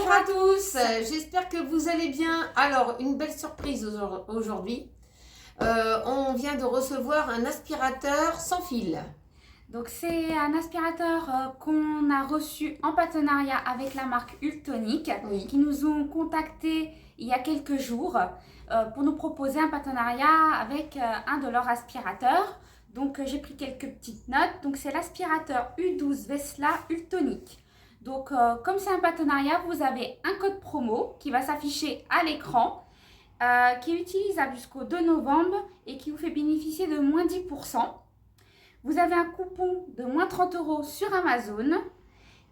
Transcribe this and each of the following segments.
Bonjour à tous, j'espère que vous allez bien. Alors, une belle surprise aujourd'hui. On vient de recevoir un aspirateur sans fil. Donc c'est un aspirateur qu'on a reçu en partenariat avec la marque Ultonic, Oui. qui nous ont contacté il y a quelques jours pour nous proposer un partenariat avec un de leurs aspirateurs. Donc j'ai pris quelques petites notes. Donc c'est l'aspirateur U12 Vesla Ultonic. Donc comme c'est un partenariat, vous avez un code promo qui va s'afficher à l'écran, qui est utilisable jusqu'au 2 novembre et qui vous fait bénéficier de moins 10%. Vous avez un coupon de moins 30 € sur Amazon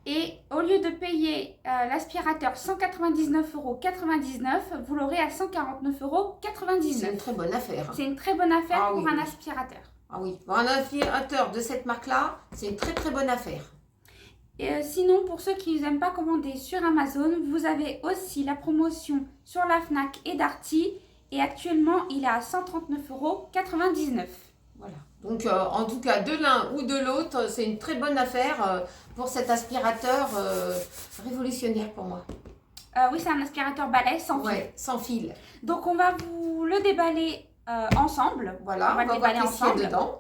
et au lieu de payer l'aspirateur 199,99 €, vous l'aurez à 149,99 €. C'est une très bonne affaire. C'est une très bonne affaire pour oui. un aspirateur. Ah oui, pour un aspirateur de cette marque-là, c'est une très bonne affaire. Et sinon, pour ceux qui n'aiment pas commander sur Amazon, vous avez aussi la promotion sur la Fnac et Darty. Et actuellement, il est à 139,99 €. Voilà. Donc, en tout cas, de l'un ou de l'autre, c'est une très bonne affaire pour cet aspirateur révolutionnaire pour moi. Oui, c'est un aspirateur balai sans fil. Ouais, sans fil. Donc, on va vous le déballer ensemble. Voilà, on va le voir déballer qu'est-ce qu'il y a ensemble. dedans.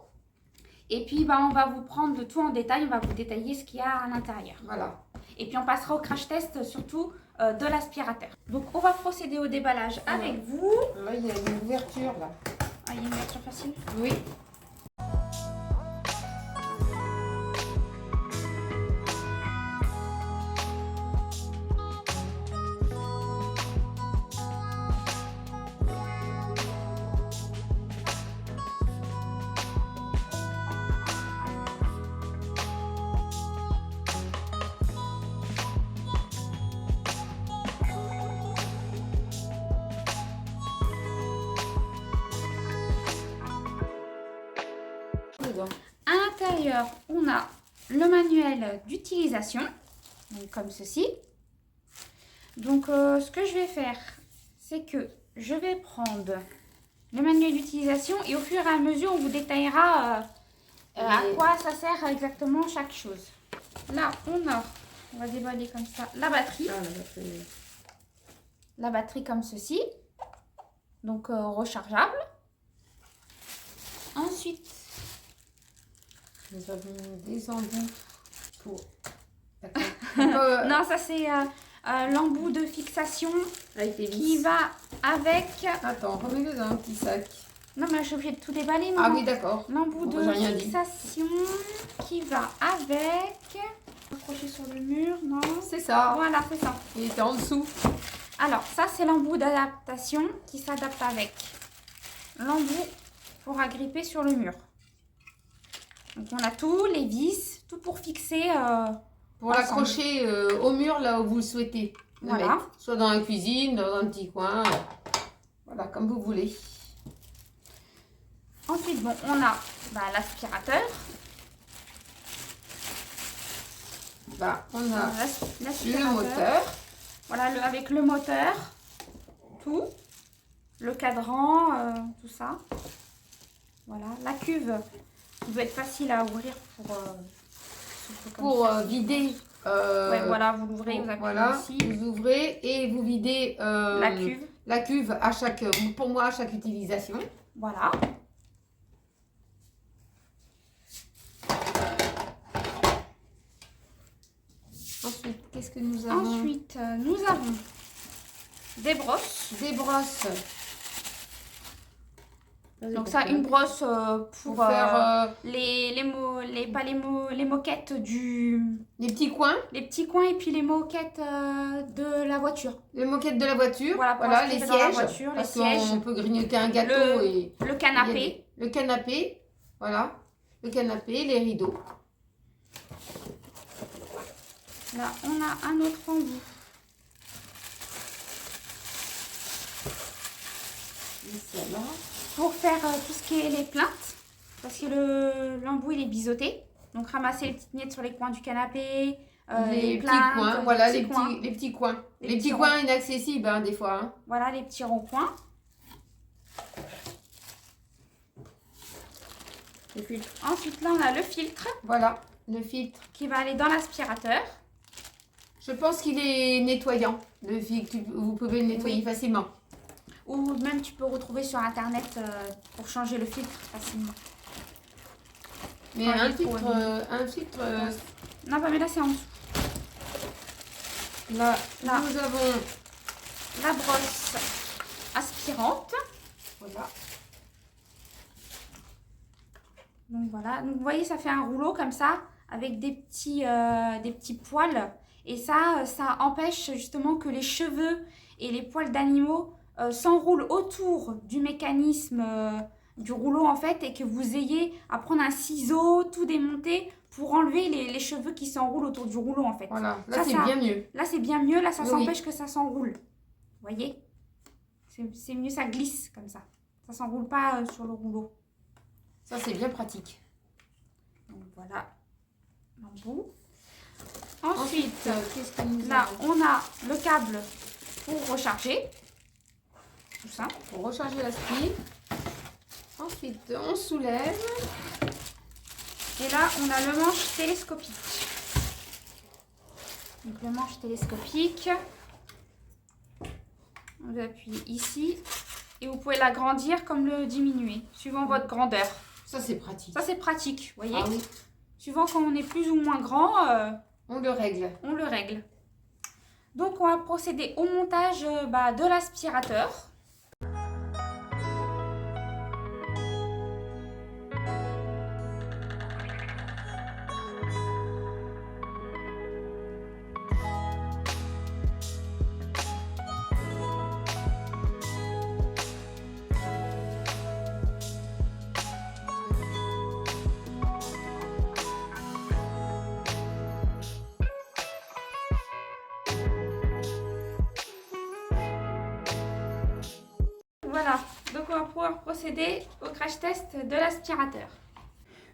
Et puis, on va vous prendre le tout en détail. On va vous détailler ce qu'il y a à l'intérieur. Voilà. Et puis, on passera au crash test surtout de l'aspirateur. Donc, on va procéder au déballage avec vous. Là, il y a une ouverture, là. Ah, il y a une ouverture facile. Oui. À l'intérieur, on a le manuel d'utilisation, comme ceci. Donc, ce que je vais faire, c'est que je vais prendre le manuel d'utilisation et au fur et à mesure, on vous détaillera à quoi ça sert exactement chaque chose. Là, on va déballer comme ça, la batterie. La batterie comme ceci, donc rechargeable. Ensuite, nous avons des embouts pour... non, ça c'est l'embout de fixation avec les vis. qui va avec... Attends, remets-le dans un petit sac. Non, mais je suis obligée de tout déballer. Non. Ah oui, d'accord. L'embout Bon, de j'ai rien dit. fixation qui va avec... Accroché sur le mur, non. C'est ça. Voilà, c'est ça. Il était en dessous. Alors, ça c'est l'embout d'adaptation qui s'adapte avec l'embout pour agripper sur le mur. Donc on a tout, les vis, tout pour fixer. Pour l'accrocher au mur là où vous le souhaitez. Voilà. Mettre. Soit dans la cuisine, dans un petit coin. Voilà, comme vous voulez. Ensuite, bon, on a l'aspirateur. On a l'aspirateur. le moteur. Voilà, avec le moteur, tout. Le cadran, tout ça. Voilà, la cuve. Il doit être facile à ouvrir pour Vider. Ouais, voilà, vous l'ouvrez, vous appuyez ici. Vous ouvrez et vous videz la cuve à chaque, pour moi, à chaque utilisation. Voilà. Ensuite, qu'est-ce que nous avons? Ensuite, nous avons des brosses. Des brosses. Donc ça, une brosse pour faire les moquettes les petits coins. Les petits coins et puis les moquettes de la voiture. Les moquettes de la voiture. Voilà, les sièges. dans la voiture, parce les sièges. qu'on peut grignoter un gâteau et... Le canapé. Le canapé. Voilà. Le canapé, les rideaux. Là, on a un autre embout. Pour faire tout ce qui est les plaintes, parce que l'embout il est biseauté. Donc ramasser les petites miettes sur les coins du canapé, les petits coins, voilà les petits coins. Les petits coins inaccessibles hein, des fois. Hein. Voilà les petits ronds-coins. Ensuite là on a le filtre. Voilà, le filtre qui va aller dans l'aspirateur. Je pense qu'il est nettoyant, le filtre. Vous pouvez le nettoyer facilement. Ou même tu peux retrouver sur internet pour changer le filtre facilement. Mais un filtre. Non, pas mais là c'est en dessous. Là, Là. nous avons La brosse aspirante. voilà. Donc voilà, donc vous voyez ça fait un rouleau comme ça avec des petits poils et ça empêche justement que les cheveux et les poils d'animaux s'enroulent autour du mécanisme du rouleau en fait et que vous ayez à prendre un ciseau, tout démonter pour enlever les cheveux qui s'enroulent autour du rouleau en fait. Voilà, là c'est bien mieux. Là c'est bien mieux, là ça Oui. s'empêche que ça s'enroule. Vous voyez, c'est mieux, ça glisse comme ça. Ça s'enroule pas sur le rouleau. Ça c'est bien pratique. Donc voilà l'embout. Ensuite, qu'est-ce que nous là avons on a le câble pour recharger. Tout ça. pour recharger la spie. Ensuite, on soulève. Et là on a le manche télescopique. Donc le manche télescopique. On appuie ici. Et vous pouvez l'agrandir comme le diminuer, suivant votre grandeur. Ça c'est pratique. Ça c'est pratique, vous voyez. Ah oui. Suivant quand on est plus ou moins grand, On le règle. on le règle. Donc on va procéder au montage de l'aspirateur. Voilà, donc on va pouvoir procéder au crash test de l'aspirateur.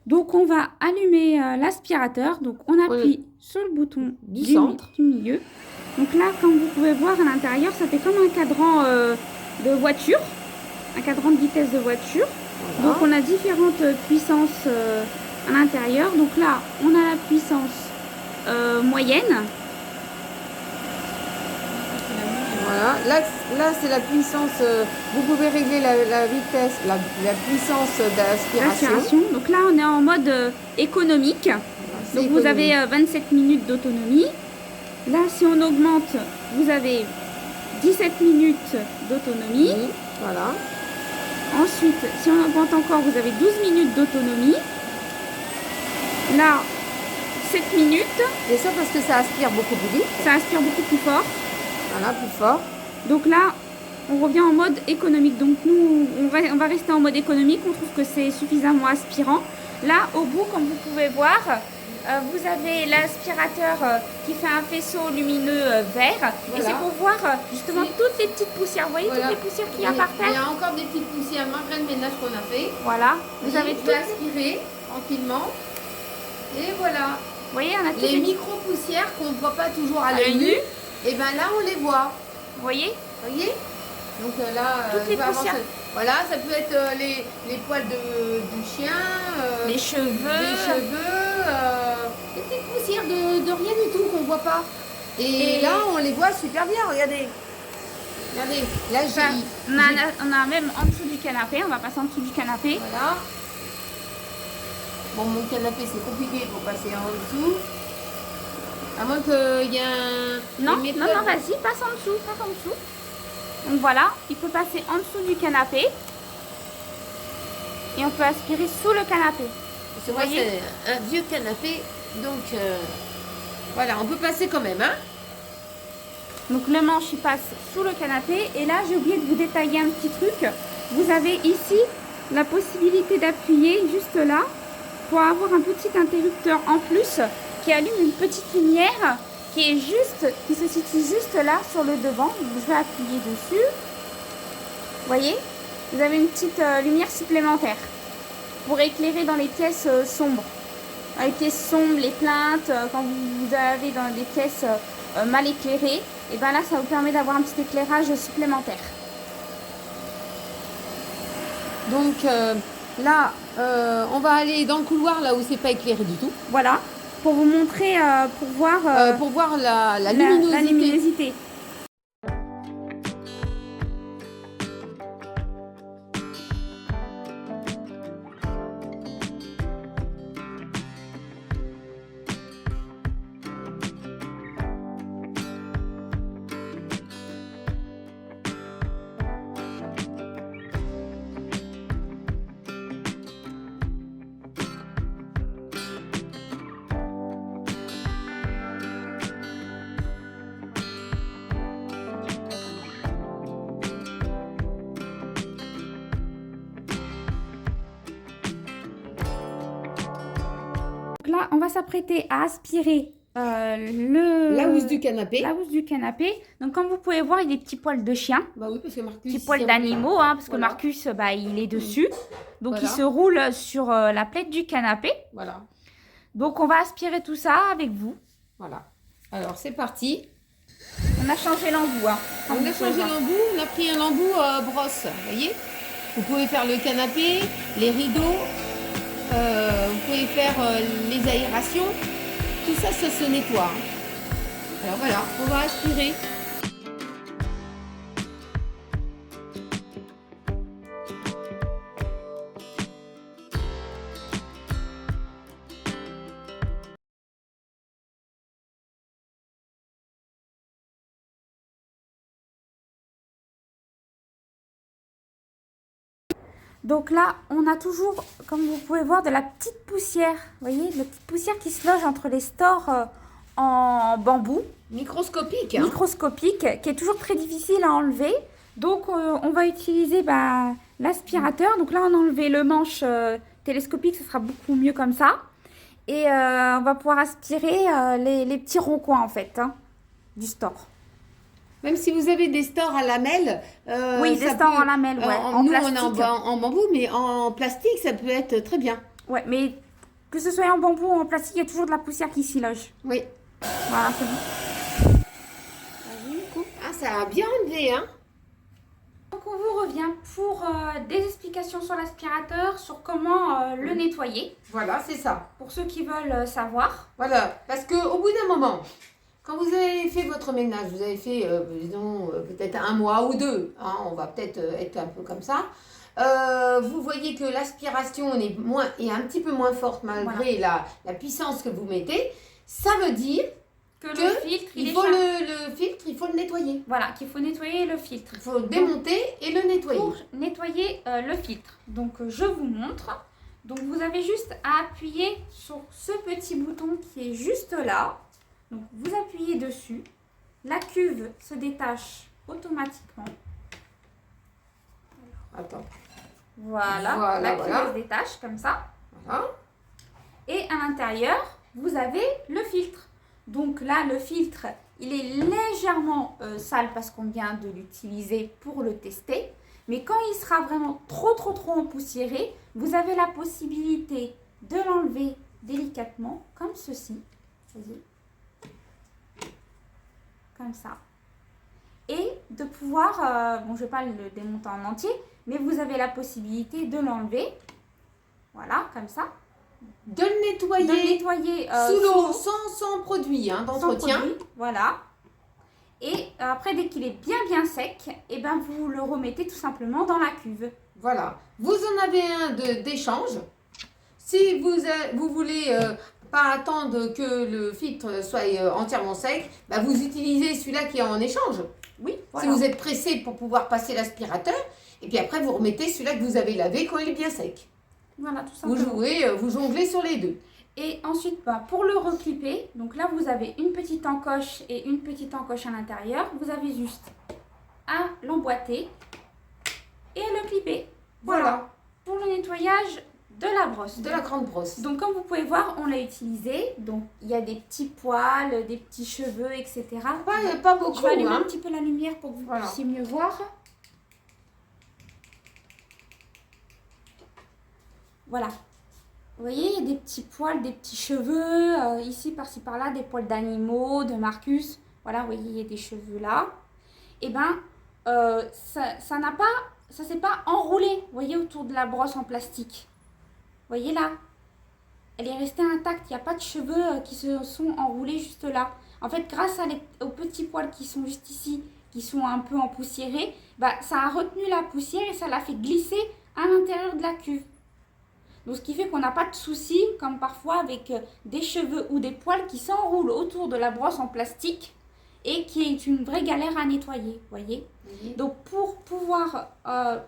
Donc on va allumer l'aspirateur, donc on appuie sur le bouton Du centre. du milieu. Donc là, comme vous pouvez voir à l'intérieur, ça fait comme un cadran de voiture, un cadran de vitesse de voiture. Voilà. Donc on a différentes puissances à l'intérieur. Donc là, on a la puissance moyenne. Voilà, là c'est la puissance, vous pouvez régler la vitesse, la puissance d'aspiration. L'aspiration. Donc là, on est en mode économique. C'est Donc vous économique. avez 27 minutes d'autonomie. Là, si on augmente, vous avez 17 minutes d'autonomie. Oui, voilà. Ensuite, si on augmente encore, vous avez 12 minutes d'autonomie. Là, 7 minutes. Et ça parce que ça aspire beaucoup plus vite. Ça aspire beaucoup plus fort. Voilà, plus fort. Donc là, on revient en mode économique. Donc nous, on va rester en mode économique. On trouve que c'est suffisamment aspirant. Là, au bout, comme vous pouvez voir, vous avez l'aspirateur qui fait un faisceau lumineux vert. Voilà. Et c'est pour voir justement toutes les petites poussières. Vous voyez Voilà. toutes les poussières qu'il y a par Il y terre? a encore des petites poussières malgré le ménage qu'on a fait. Voilà. Vous avez tout toutes, aspiré tranquillement. Et voilà. vous voyez, on a toutes Les les micro-poussières qu'on ne voit pas toujours à à l'œil l'œil nu, nu. et bien là on les voit. Vous voyez? Vous voyez? Donc là, Toutes les on peut poussières. avancer. Voilà, ça peut être les poils du chien, Les cheveux. des cheveux, des petites poussières de rien du tout qu'on ne voit pas. Et là, on les voit super bien, regardez. Regardez, là Enfin, j'ai... on a même en dessous du canapé. On va passer en dessous du canapé. Voilà. Bon, mon canapé, c'est compliqué pour passer en dessous. À moins qu'il y ait un... Non, une non, méthode- non, vas-y, passe en dessous, passe en dessous. Donc voilà, il peut passer en dessous du canapé. Et on peut aspirer sous le canapé. C'est vrai, voyez c'est un vieux canapé, donc voilà, on peut passer quand même, hein. Donc le manche, il passe sous le canapé. Et là, j'ai oublié de vous détailler un petit truc. Vous avez ici la possibilité d'appuyer juste là pour avoir un petit interrupteur en plus qui allume une petite lumière qui se situe juste là sur le devant. Donc, je vais appuyer dessus. Vous voyez, vous avez une petite lumière supplémentaire pour éclairer dans les pièces sombres. Dans les pièces sombres, les plaintes, quand vous avez dans des pièces mal éclairées, et bien là, ça vous permet d'avoir un petit éclairage supplémentaire. Donc là, on va aller dans le couloir là où c'est pas éclairé du tout. Voilà. pour vous montrer, pour voir la luminosité. la luminosité. Là, on va s'apprêter à aspirer la housse du canapé. La housse du canapé. Donc, comme vous pouvez voir, il y a des petits poils de chien. Bah oui, parce que Marcus... Petits poils d'animaux, hein, parce que Marcus, bah, il est dessus. Donc, il se roule sur la plaide du canapé. Voilà. Donc, on va aspirer tout ça avec vous. Voilà. Alors, c'est parti. On a changé l'embout. Hein, on a changé l'embout. On a pris un embout brosse. Vous voyez? Vous pouvez faire le canapé, les rideaux. Vous pouvez faire les aérations. Tout ça, ça se nettoie. Alors voilà, on va aspirer. Donc là, on a toujours, comme vous pouvez voir, de la petite poussière. Vous voyez, de la petite poussière qui se loge entre les stores en bambou. Microscopique. Hein. Microscopique, qui est toujours très difficile à enlever. Donc, on va utiliser l'aspirateur. Donc là, on a enlevé le manche télescopique, ce sera beaucoup mieux comme ça. Et on va pouvoir aspirer les petits ronds-coins, en fait, hein, du store. Même si vous avez des stores à lamelles. Oui, des stores en lamelles, ouais. En nous, plastique. on a en bambou, mais en plastique, ça peut être très bien. Ouais, mais que ce soit en bambou ou en plastique, il y a toujours de la poussière qui s'y loge. Oui. Voilà, c'est bon. Ah, ça a bien enlevé, hein. Donc, on vous revient pour des explications sur l'aspirateur, sur comment le nettoyer. Voilà, c'est ça. Pour ceux qui veulent savoir. Voilà, parce qu'au bout d'un moment... Quand vous avez fait votre ménage, vous avez fait, disons, peut-être un mois ou deux, hein, on va peut-être être un peu comme ça, vous voyez que l'aspiration est un petit peu moins forte malgré la puissance que vous mettez. Ça veut dire que le filtre, le filtre, il faut le nettoyer. Voilà, qu'il faut nettoyer le filtre. Il faut le démonter et le nettoyer. Pour nettoyer le filtre, donc je vous montre. Donc vous avez juste à appuyer sur ce petit bouton qui est juste là. Donc, vous appuyez dessus, la cuve se détache automatiquement. Attends. Voilà, la cuve se détache comme ça. Voilà. Et à l'intérieur, vous avez le filtre. Donc là, le filtre, il est légèrement sale parce qu'on vient de l'utiliser pour le tester. Mais quand il sera vraiment trop empoussiéré, vous avez la possibilité de l'enlever délicatement, comme ceci. Vas-y. Comme ça. Et de pouvoir, bon je ne vais pas le démonter en entier, mais vous avez la possibilité de l'enlever. Voilà, comme ça. De le nettoyer, sous l'eau, sans produit d'entretien. Voilà. Et après, dès qu'il est bien sec, et ben, vous le remettez tout simplement dans la cuve. Voilà. Vous en avez un d'échange. Si vous voulez... pas attendre que le filtre soit entièrement sec, bah vous utilisez celui-là qui est en échange. Oui, voilà. Si vous êtes pressé pour pouvoir passer l'aspirateur, et puis après vous remettez celui-là que vous avez lavé quand il est bien sec. Voilà, tout simplement. Vous jonglez sur les deux. Et ensuite, pour le reclipper, donc là vous avez une petite encoche et une petite encoche à l'intérieur. Vous avez juste à l'emboîter et à le clipper. Voilà. Pour le nettoyage de la brosse. De la grande brosse. Donc comme vous pouvez voir, on l'a utilisé. Donc il y a des petits poils, des petits cheveux, etc. Pas beaucoup. Je vais allumer un petit peu la lumière pour que vous puissiez mieux voir. Voilà. Vous voyez, il y a des petits poils, des petits cheveux, ici, par-ci, par-là, des poils d'animaux, de Marcus. Voilà, vous voyez, il y a des cheveux là. Et ben, ça n'a pas, ça s'est pas enroulé, vous voyez, autour de la brosse en plastique. Vous voyez là. elle est restée intacte. Il n'y a pas de cheveux qui se sont enroulés juste là. En fait, grâce aux petits poils qui sont juste ici, qui sont un peu empoussiérés, bah, ça a retenu la poussière et ça l'a fait glisser à l'intérieur de la cuve. Donc, ce qui fait qu'on n'a pas de soucis, comme parfois avec des cheveux ou des poils qui s'enroulent autour de la brosse en plastique et qui est une vraie galère à nettoyer, voyez. Oui. Donc, pour pouvoir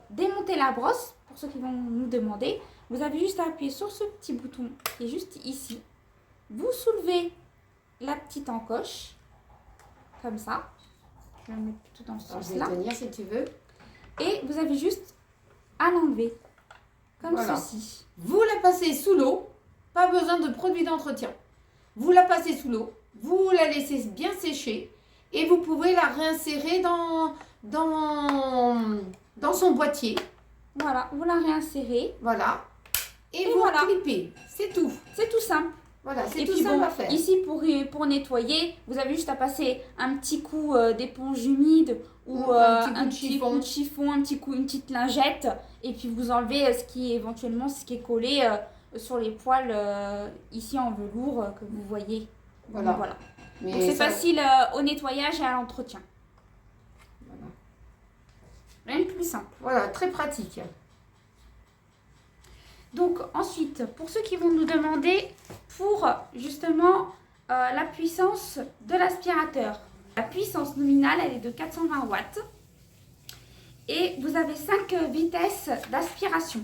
démonter la brosse, pour ceux qui vont nous demander, vous avez juste à appuyer sur ce petit bouton qui est juste ici. Vous soulevez la petite encoche, comme ça. Je vais le mettre plutôt dans ce sens-là. Je vais tenir si tu veux. Et vous avez juste à l'enlever, comme Voilà. ceci. Vous la passez sous l'eau, pas besoin de produit d'entretien. Vous la passez sous l'eau, vous la laissez bien sécher et vous pouvez la réinsérer dans son boîtier. Voilà, vous la réinsérez. Voilà. Et vous voilà. clipez. C'est tout. C'est tout simple. Voilà, c'est Et tout puis simple bon, à faire. ici pour nettoyer, vous avez juste à passer un petit coup d'éponge humide ou un petit coup de chiffon, un petit coup, une petite lingette, et puis vous enlevez ce qui est collé sur les poils ici en velours que vous voyez. Voilà. Donc, voilà. Mais Donc c'est ça- facile au nettoyage et à l'entretien. Voilà. Rien de plus simple. Voilà, très pratique. Donc ensuite, pour ceux qui vont nous demander pour justement la puissance de l'aspirateur. La puissance nominale, elle est de 420 watts. Et vous avez 5 vitesses d'aspiration.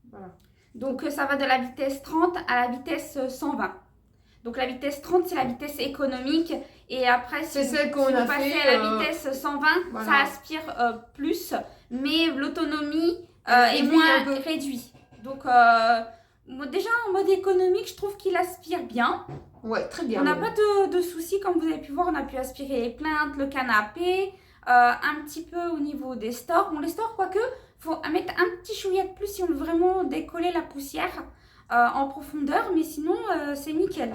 Voilà. Donc ça va de la vitesse 30 à la vitesse 120. Donc la vitesse 30, c'est la vitesse économique. Et après, C'est si celle qu'on vous a passez fait, à la vitesse 120, voilà. ça aspire plus. Mais l'autonomie est Réduit moins un peu. réduite. Donc déjà en mode économique, je trouve qu'il aspire bien. Ouais, très bien. On n'a même. pas de soucis, comme vous avez pu voir, on a pu aspirer les plaintes, le canapé, un petit peu au niveau des stores. Bon, les stores, quoique, il faut mettre un petit chouïa de plus si on veut vraiment décoller la poussière en profondeur, mais sinon, c'est nickel.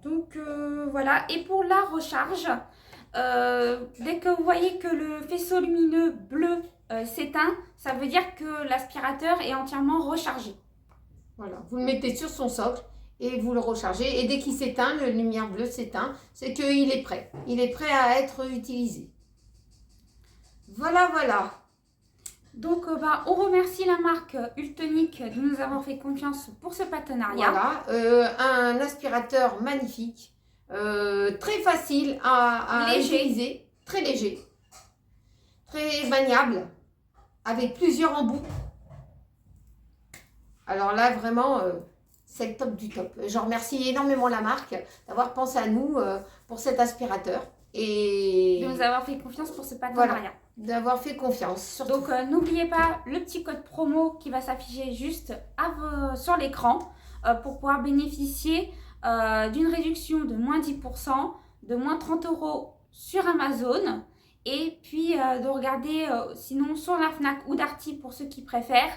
Donc, voilà. Et pour la recharge, dès que vous voyez que le faisceau lumineux bleu s'éteint, ça veut dire que l'aspirateur est entièrement rechargé. Voilà. Vous le mettez sur son socle et vous le rechargez. Et dès qu'il s'éteint, la lumière bleue s'éteint, c'est qu'il est prêt. Il est prêt à être utilisé. Voilà, voilà. Donc, on remercie la marque Ultonic de nous avoir fait confiance pour ce partenariat. Voilà. Un aspirateur magnifique. Très facile à utiliser. Très léger. Très maniable. Avec plusieurs embouts. Alors là, vraiment, c'est le top du top. Je remercie énormément la marque d'avoir pensé à nous pour cet aspirateur. Et De nous avoir fait confiance pour ce partenariat. Voilà, d'avoir fait confiance. Surtout. Donc, n'oubliez pas le petit code promo qui va s'afficher juste sur l'écran pour pouvoir bénéficier d'une réduction de moins 10%, de moins 30 € sur Amazon. Et puis de regarder sinon sur la Fnac ou Darty pour ceux qui préfèrent,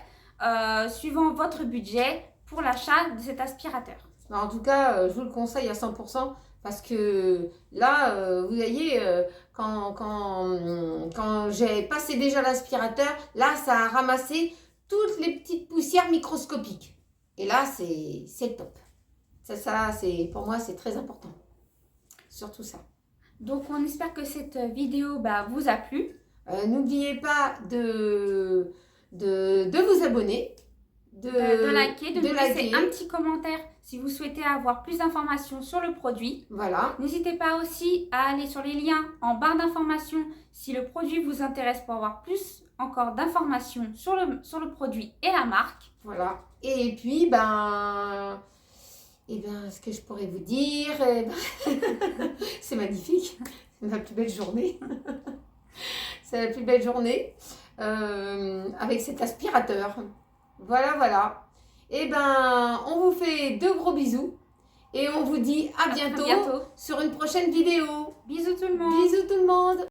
suivant votre budget pour l'achat de cet aspirateur. En tout cas, je vous le conseille à 100% parce que là, vous voyez, quand j'ai passé déjà l'aspirateur, là, ça a ramassé toutes les petites poussières microscopiques. Et là, c'est le top. Ça pour moi, c'est très important. Surtout ça. Donc, on espère que cette vidéo vous a plu. N'oubliez pas de vous abonner, de liker, de nous laisser un petit commentaire si vous souhaitez avoir plus d'informations sur le produit. Voilà. N'hésitez pas aussi à aller sur les liens en barre d'informations si le produit vous intéresse pour avoir plus encore d'informations sur le produit et la marque. Voilà. Et puis, ce que je pourrais vous dire, c'est magnifique. C'est la plus belle journée. C'est la plus belle journée avec cet aspirateur. Voilà, voilà. Et on vous fait de gros bisous et on vous dit à bientôt sur une prochaine vidéo. Bisous tout le monde. Bisous tout le monde.